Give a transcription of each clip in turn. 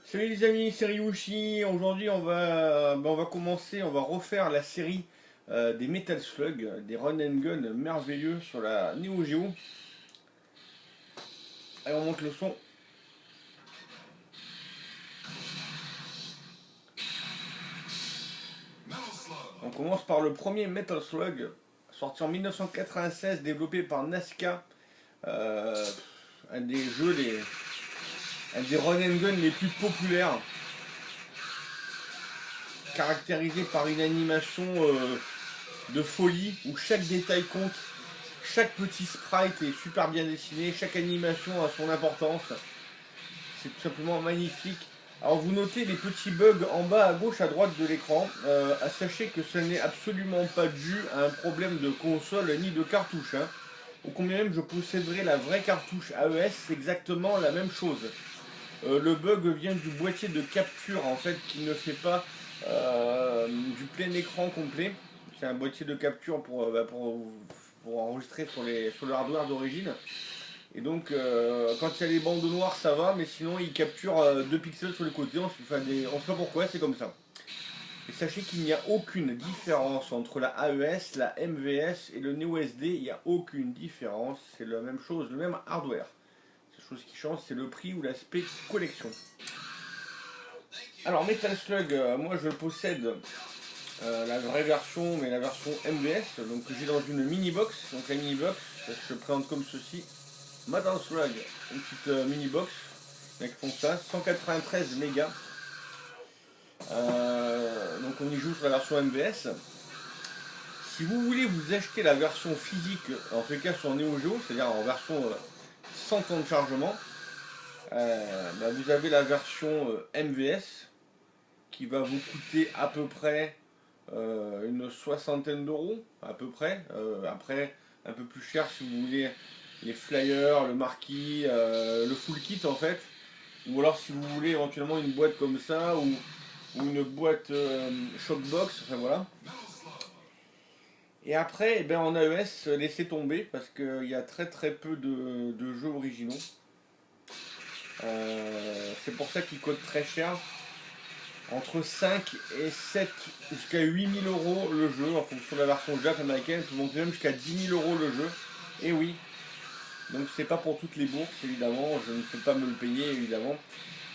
Salut les amis, c'est Ryushi. Aujourd'hui, on va commencer, on va refaire la série des Metal Slug, des run and gun merveilleux sur la Neo Geo. Allez, on monte le son. On commence par le premier Metal Slug, sorti en 1996, développé par Nazca. Euh, un des jeux, un des run and gun les plus populaires, caractérisé par une animation de folie où chaque détail compte. Chaque petit sprite est super bien dessiné, chaque animation a son importance. C'est tout simplement magnifique. Alors vous notez les petits bugs en bas à gauche à droite de l'écran. Sachez que ce n'est absolument pas dû à un problème de console ni de cartouche. Au combien même je posséderai la vraie cartouche AES, c'est exactement la même chose. Le bug vient du boîtier de capture en fait qui ne fait pas du plein écran complet. C'est un boîtier de capture pour enregistrer sur le hardware d'origine. Et donc, quand il y a les bandes noires, ça va, mais sinon, il capture 2 pixels sur les côtés. On ne sait pas pourquoi, c'est comme ça. Et sachez qu'il n'y a aucune différence entre la AES, la MVS et le NeoSD. Il n'y a aucune différence. C'est la même chose, le même hardware. La chose qui change, c'est le prix ou l'aspect collection. Alors, Metal Slug, moi je possède la vraie version, mais la version MVS, donc que j'ai dans une mini box. Donc la mini box, je présente comme ceci. Metal Slug, une petite mini box. Les mecs font ça, 193 mégas. Donc on y joue sur la version MVS. Si vous voulez vous acheter la version physique, en tout cas sur Neo Geo, c'est-à-dire en version sans temps de chargement, vous avez la version MVS qui va vous coûter à peu près une soixantaine d'euros, à peu près. Après, un peu plus cher si vous voulez les flyers, le marquis, le full kit en fait. Ou alors si vous voulez éventuellement une boîte comme ça ou une boîte shockbox, enfin voilà. Et après, en AES, laissez tomber parce qu'il y a très très peu de jeux originaux. C'est pour ça qu'ils coûtent très cher. Entre 5 et 7 jusqu'à 8 000 € le jeu en fonction de la version Jap américaine, peut monter même jusqu'à 10 000 € le jeu. Et oui, donc c'est pas pour toutes les bourses évidemment, je ne peux pas me le payer évidemment.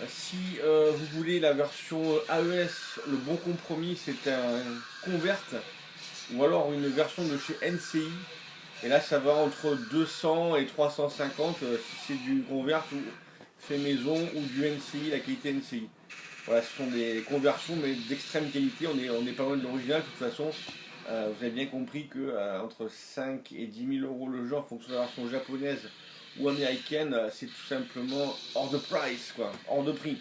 Si vous voulez la version AES, le bon compromis c'est un convert ou alors une version de chez NCI. Et là ça va entre 200 et 350 si c'est du convert ou fait maison ou du NCI, la qualité NCI. Voilà, ce sont des conversions mais d'extrême qualité, on est pas loin de l'original de toute façon. Vous avez bien compris que entre 5 et 10 000 € le jeu en fonction de la version japonaise ou américaine, c'est tout simplement hors de price, quoi, hors de prix.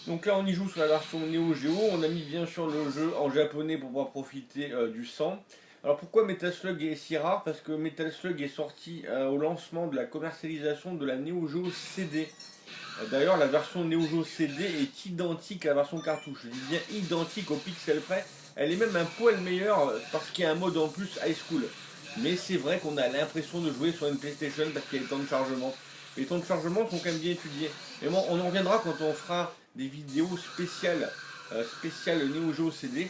Donc là on y joue sur la version Neo Geo, on a mis bien sûr le jeu en japonais pour pouvoir profiter du sang. Alors pourquoi Metal Slug est si rare? Parce que Metal Slug est sorti au lancement de la commercialisation de la Neo Geo CD. D'ailleurs, la version Neo Geo CD est identique à la version cartouche. Je dis bien identique au pixel près. Elle est même un poil meilleure parce qu'il y a un mode en plus high school. Mais c'est vrai qu'on a l'impression de jouer sur une PlayStation parce qu'il y a les temps de chargement. Les temps de chargement sont quand même bien étudiés. Mais bon, on en reviendra quand on fera des vidéos spéciales, spéciales Neo Geo CD.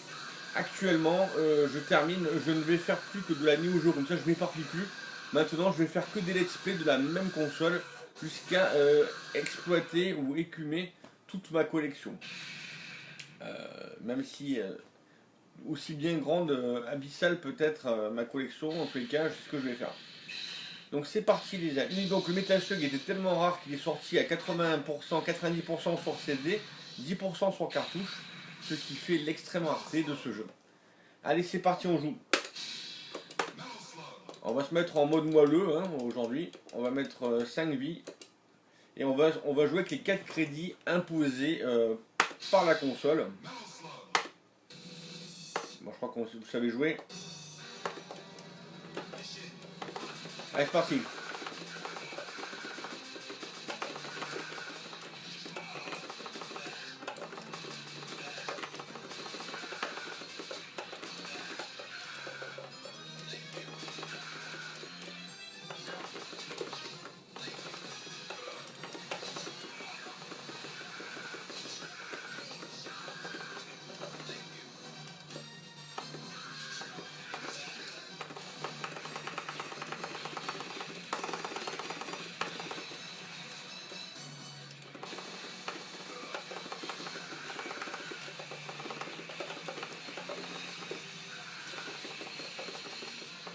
Actuellement, je termine, je ne vais faire plus que de la Neo Geo, comme ça je ne m'éparpille plus. Maintenant, je vais faire que des let's play de la même console jusqu'à exploiter ou écumer toute ma collection. Même si aussi bien grande, abyssale peut-être ma collection, en tous les cas, c'est ce que je vais faire. Donc c'est parti les amis. Donc le Metal Slug était tellement rare qu'il est sorti à 80%, 90% sur CD, 10% sur cartouche, ce qui fait l'extrême rareté de ce jeu. Allez, c'est parti, on joue. On va se mettre en mode moelleux aujourd'hui. On va mettre 5 vies. Et on va jouer avec les 4 crédits imposés par la console. Bon, je crois que vous savez jouer. Allez, c'est parti.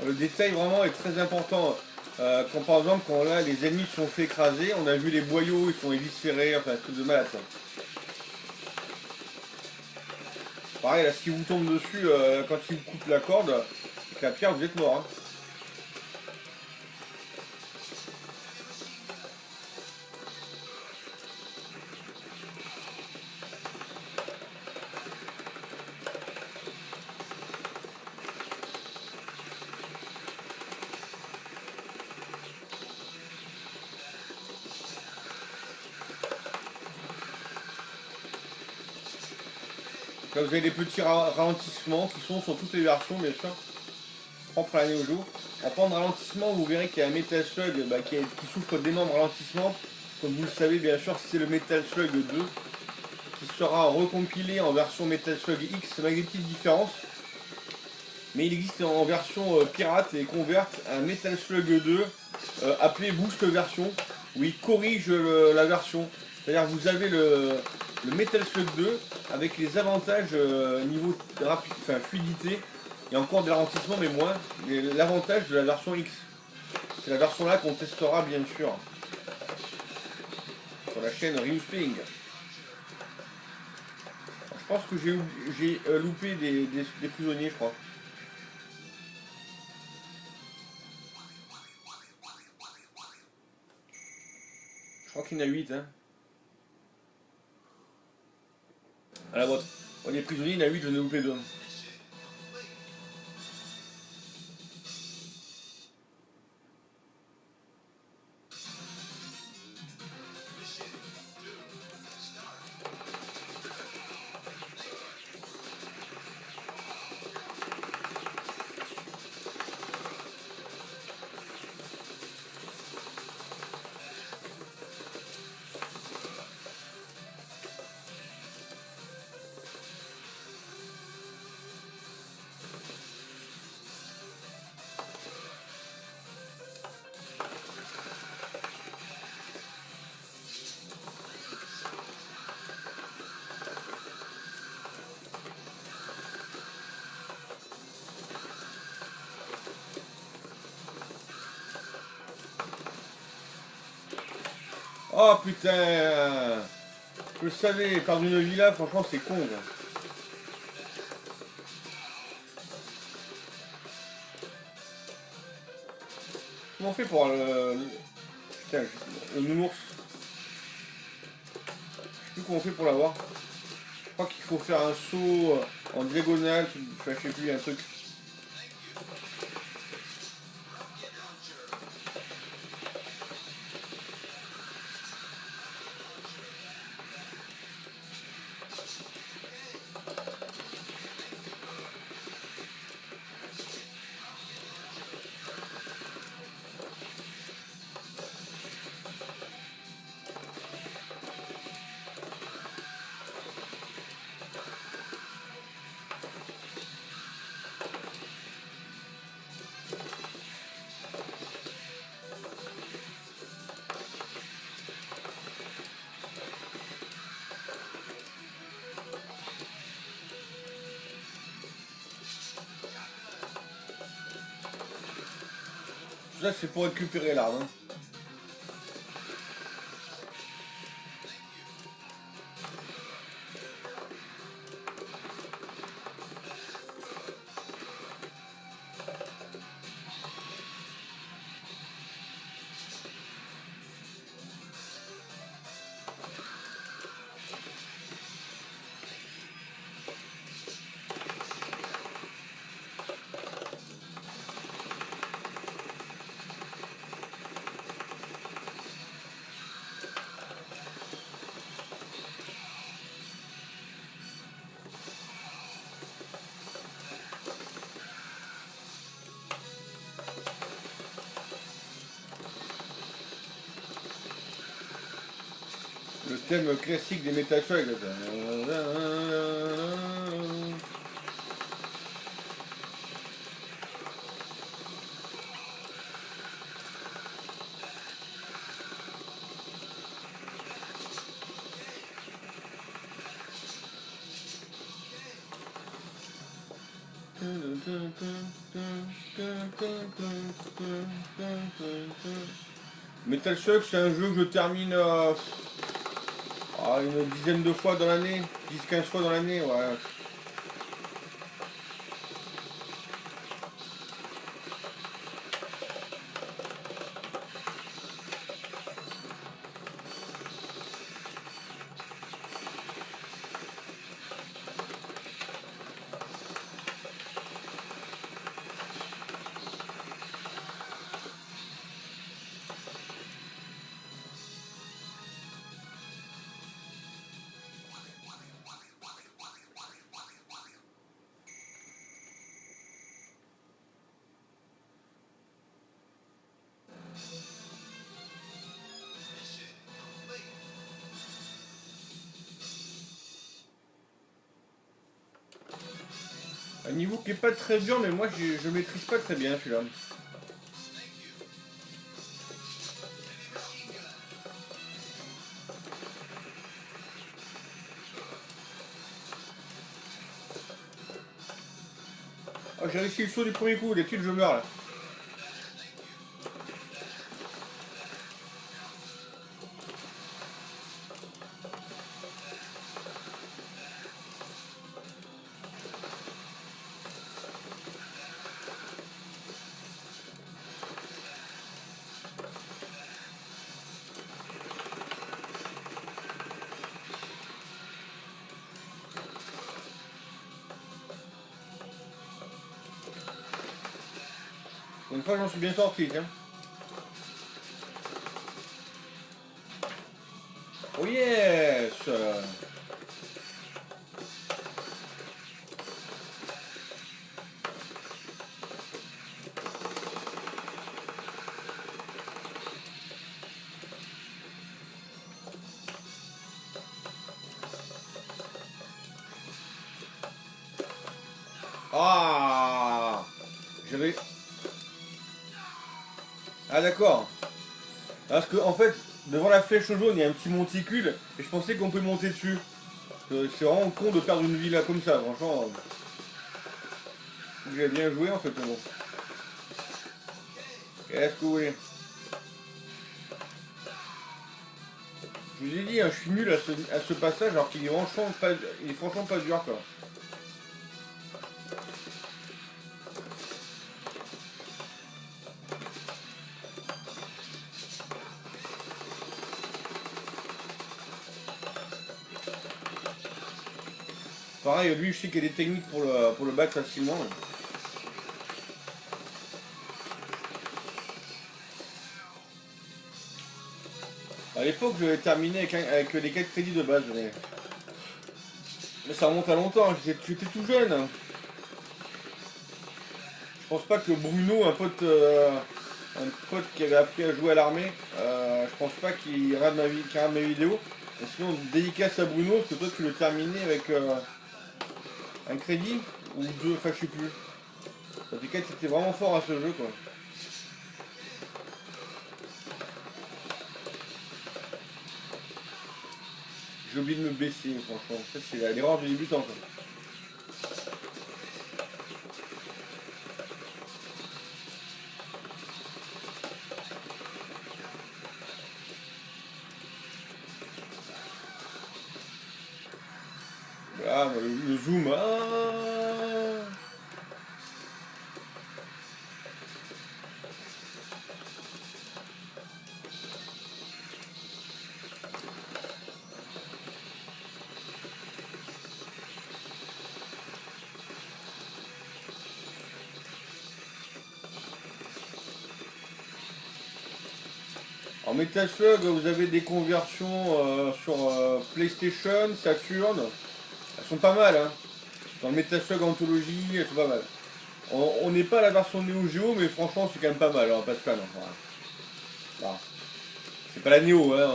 Le détail vraiment est très important. Quand par exemple, quand là les ennemis se sont fait écraser, on a vu les boyaux, ils sont éviscérés, enfin un truc de malade. Pareil, là, si vous tombe dessus, quand il vous coupe la corde, avec la pierre, vous êtes mort. Hein. Là, vous avez des petits ralentissements qui sont sur toutes les versions, bien sûr, propres à la Neo Geo. En temps de ralentissement, vous verrez qu'il y a un Metal Slug qui souffre d'énormes ralentissements. Comme vous le savez, bien sûr, c'est le Metal Slug 2 qui sera recompilé en version Metal Slug X malgré des petites différences. Mais il existe en version pirate et converte un Metal Slug 2 appelé Boost Version où il corrige la version. C'est-à-dire que vous avez le Metal Slug 2 avec les avantages niveau fluidité et encore des ralentissements mais moins. L'avantage de la version X. C'est la version là qu'on testera bien sûr sur la chaîne Ryusping. Je pense que j'ai loupé des prisonniers je crois. Je crois qu'il y en a 8 hein. À la vôtre. On est prisonniers, il y en a 8, je n'ai loupé 2. Oh putain! Je le savais, par une villa, franchement c'est con. Quoi. Comment on fait pour putain, le nounours? Je sais plus comment on fait pour l'avoir. Je crois qu'il faut faire un saut en diagonale, je sais plus, un truc. Tout ça c'est pour récupérer l'arme. Hein. Le thème classique des Metal Slug. Metal Slug, c'est un jeu que je termine une dizaine de fois dans l'année, 10-15 fois dans l'année, ouais. Un niveau qui est pas très dur, mais moi je maîtrise pas très bien celui-là. Oh, j'ai réussi le saut du premier coup, d'habitude je meurs là. Une fois j'en suis bien sorti, tiens. Oh yes! Ah! J'avais... Ah d'accord. Parce que en fait, devant la flèche jaune, il y a un petit monticule, et je pensais qu'on peut monter dessus. C'est vraiment con de perdre une vie là comme ça, franchement. J'ai bien joué en fait, mais bon. Qu'est-ce que vous voulez? Je vous ai dit, hein, je suis nul à ce passage alors qu'il est franchement pas dur quoi. Pareil, lui je sais qu'il y a des techniques pour le battre facilement. À l'époque je l'avais terminé avec les 4 crédits de base, mais ça remonte à longtemps, hein, j'étais tout jeune. Hein. Je pense pas que Bruno, un pote qui avait appris à jouer à l'armée, je pense pas qu'il rate mes vidéos. Et sinon, dédicace à Bruno, parce que toi tu l'as terminé avec un crédit ou deux, enfin je sais plus. En tout cas, c'était vraiment fort à ce jeu quoi. J'ai oublié de me baisser, franchement. Ça, c'est l'erreur du débutant quoi. Voilà, le zoom. Ah. En Metal Slug, vous avez des conversions sur PlayStation, Saturn. Elles sont pas mal, hein. Dans le Metal Slug Anthology, elles sont pas mal. On n'est pas à la version Neo Geo, mais franchement, c'est quand même pas mal, on va pas se plaindre. Voilà. Bon. C'est pas la Neo, hein.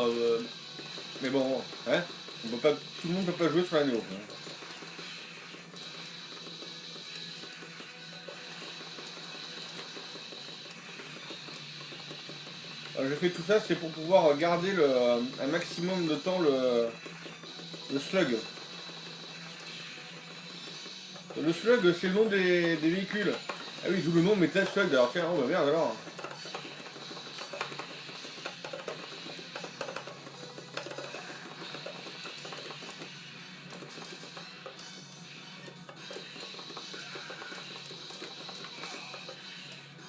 Mais bon, hein. Tout le monde peut pas jouer sur la Neo. Hein. Je fais tout ça, c'est pour pouvoir garder un maximum de temps le slug. Le slug, c'est le nom des véhicules. Ah oui, d'où le nom Metal Slug. Alors tiens, oh bah merde alors.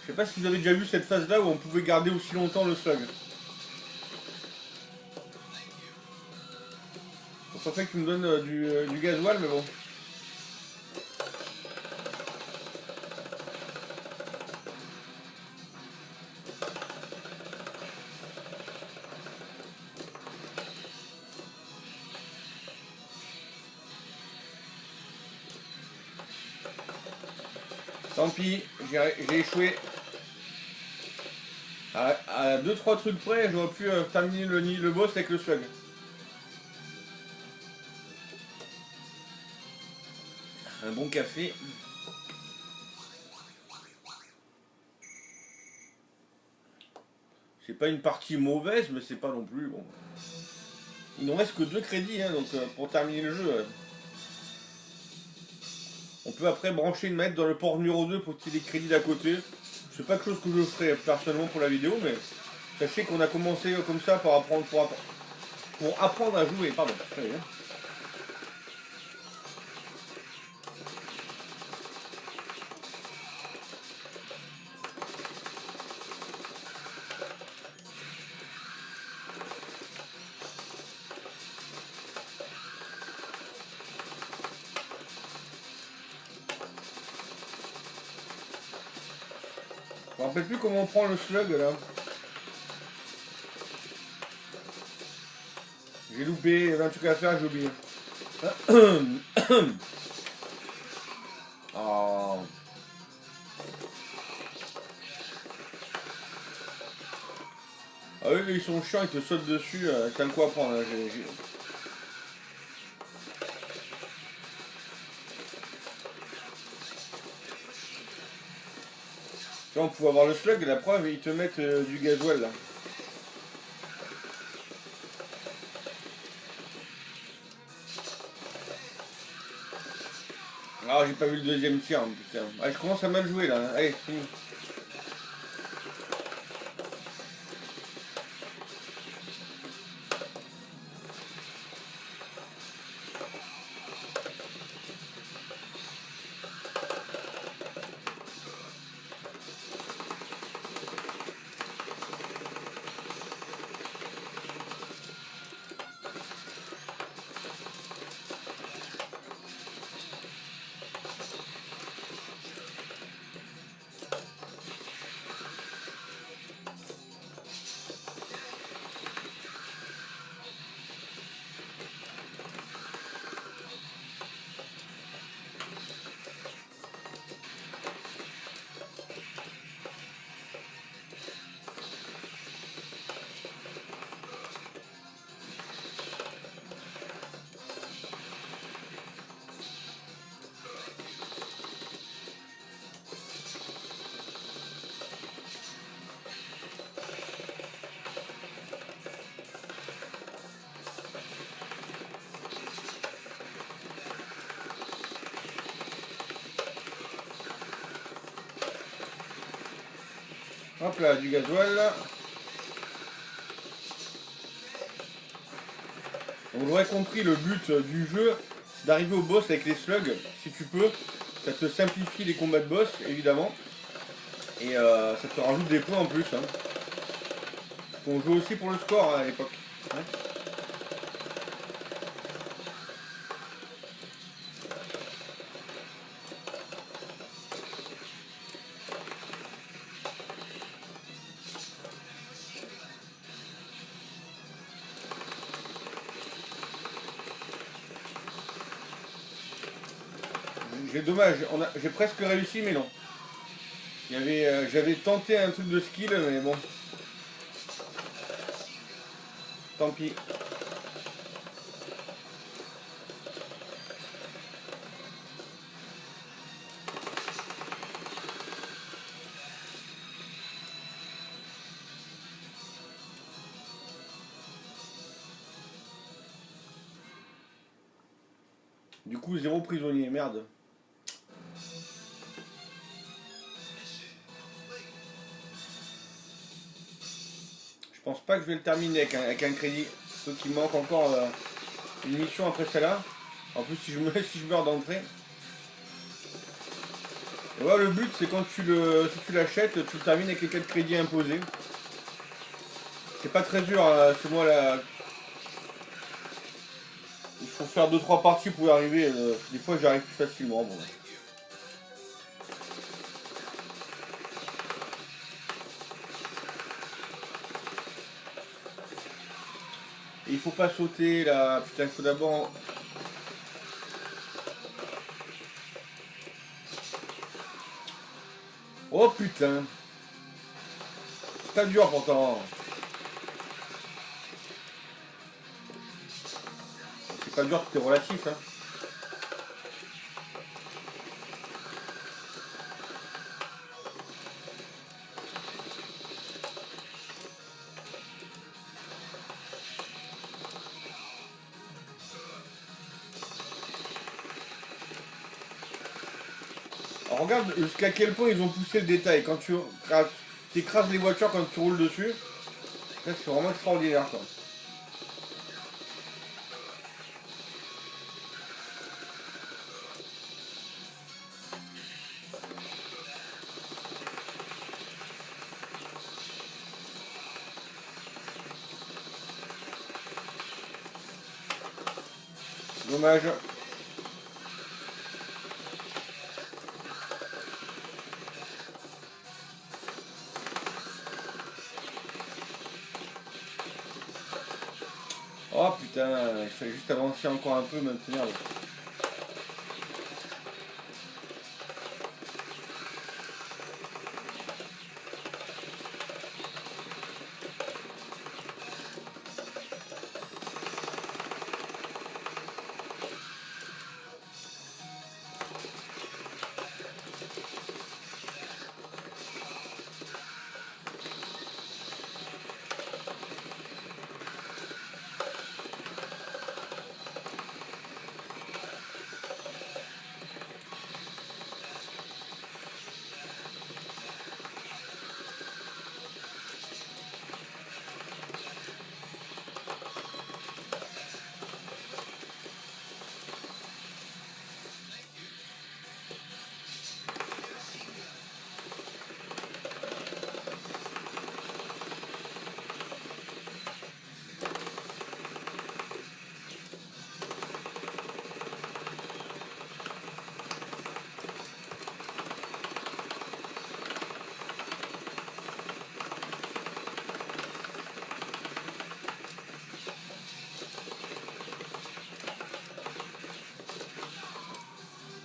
Je sais pas si vous avez déjà vu cette phase là où on pouvait garder aussi longtemps le slug. C'est pas fait que tu me donnes du gasoil, mais bon. Tant pis, j'ai échoué. À 2-3 trucs près, j'aurais pu terminer le boss avec le slug. Un bon café. C'est pas une partie mauvaise, mais c'est pas non plus bon. Il nous reste que 2 crédits, hein, donc pour terminer le jeu. On peut après brancher une manette dans le port numéro 2 pour qu'il y ait des crédits d'à côté. C'est pas quelque chose que je ferai personnellement pour la vidéo, mais sachez qu'on a commencé comme ça pour apprendre à jouer. Pardon. Je me rappelle plus comment on prend le slug là. J'ai loupé, il y avait un truc à faire, j'ai oublié. Oh. Ah oui, ils sont chiants, ils te sautent dessus, t'as le quoi à prendre là. Tu vois, on pouvait avoir le slug, la preuve, ils te mettent du gasoil là. Ah, j'ai pas vu le deuxième tir, putain. Ah, je commence à mal jouer là. Allez, fini. Hop là, du gasoil là. Donc, vous aurez compris, le but du jeu, c'est d'arriver au boss avec les slugs, si tu peux. Ça te simplifie les combats de boss, évidemment. Et ça te rajoute des points en plus. Hein. On joue aussi pour le score hein, à l'époque. Hein. J'ai dommage, j'ai presque réussi mais non. J'avais tenté un truc de skill mais bon. Tant pis. Du coup, 0 prisonnier, merde. Je pense pas que je vais le terminer avec un crédit. Sauf qu'il me manque encore une mission après celle-là. En plus, si si je meurs d'entrée. Et voilà, le but, c'est quand si tu l'achètes, tu le termines avec les 4 crédits imposés. C'est pas très dur, c'est moi là. Il faut faire 2-3 parties pour y arriver. Des fois, j'arrive plus facilement. Bon. Et il faut pas sauter là. Putain, il faut d'abord. Oh putain. C'est pas dur pourtant. C'est pas dur, tout est relatif. Hein. Alors, regarde jusqu'à quel point ils ont poussé le détail. Quand tu écrases les voitures quand tu roules dessus, ça c'est vraiment extraordinaire quoi. Dommage. Oh putain, il fallait juste avancer encore un peu maintenant.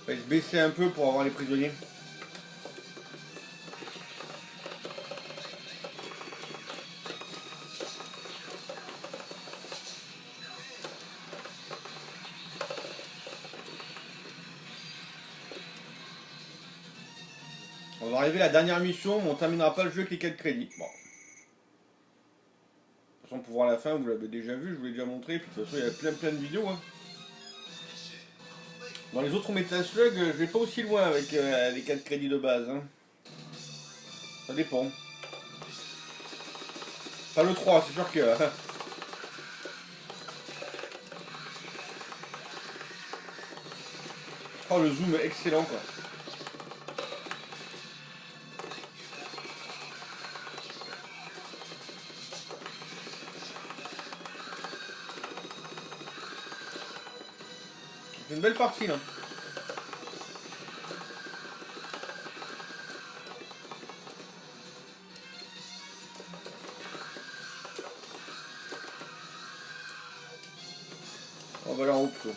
On va se baisser un peu pour avoir les prisonniers. On va arriver à la dernière mission, mais on terminera pas le jeu avec les 4 crédits. Bon. De toute façon, pour voir la fin, vous l'avez déjà vu, je vous l'ai déjà montré. Puis de toute façon, il y a plein de vidéos. Hein. Dans les autres Metal Slug, je vais pas aussi loin avec les 4 crédits de base. Hein. Ça dépend. Pas le 3, c'est sûr que... oh, le zoom est excellent, quoi. C'est une belle partie, là. On va aller en haut, plutôt.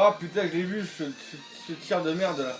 Oh putain, je l'ai vu ce tir de merde là.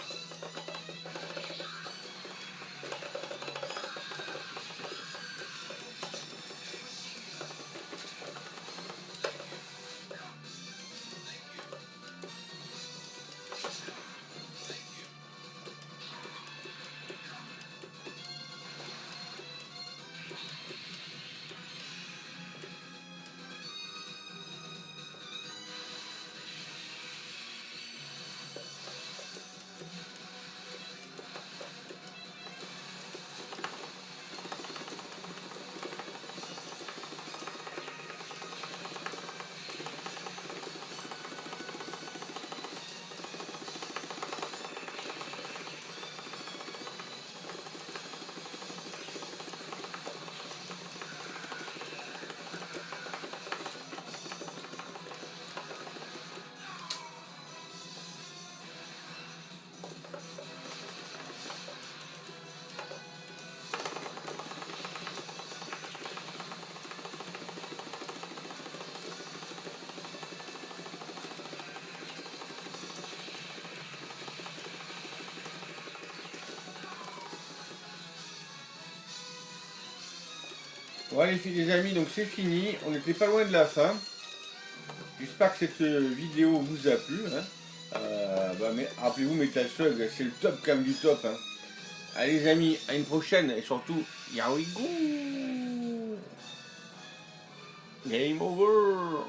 Bon allez les amis, donc c'est fini, on n'était pas loin de la fin. J'espère que cette vidéo vous a plu. Hein. Mais rappelez-vous, Metalslug, c'est le top quand même du top. Hein. Allez les amis, à une prochaine et surtout, here we go. Game over.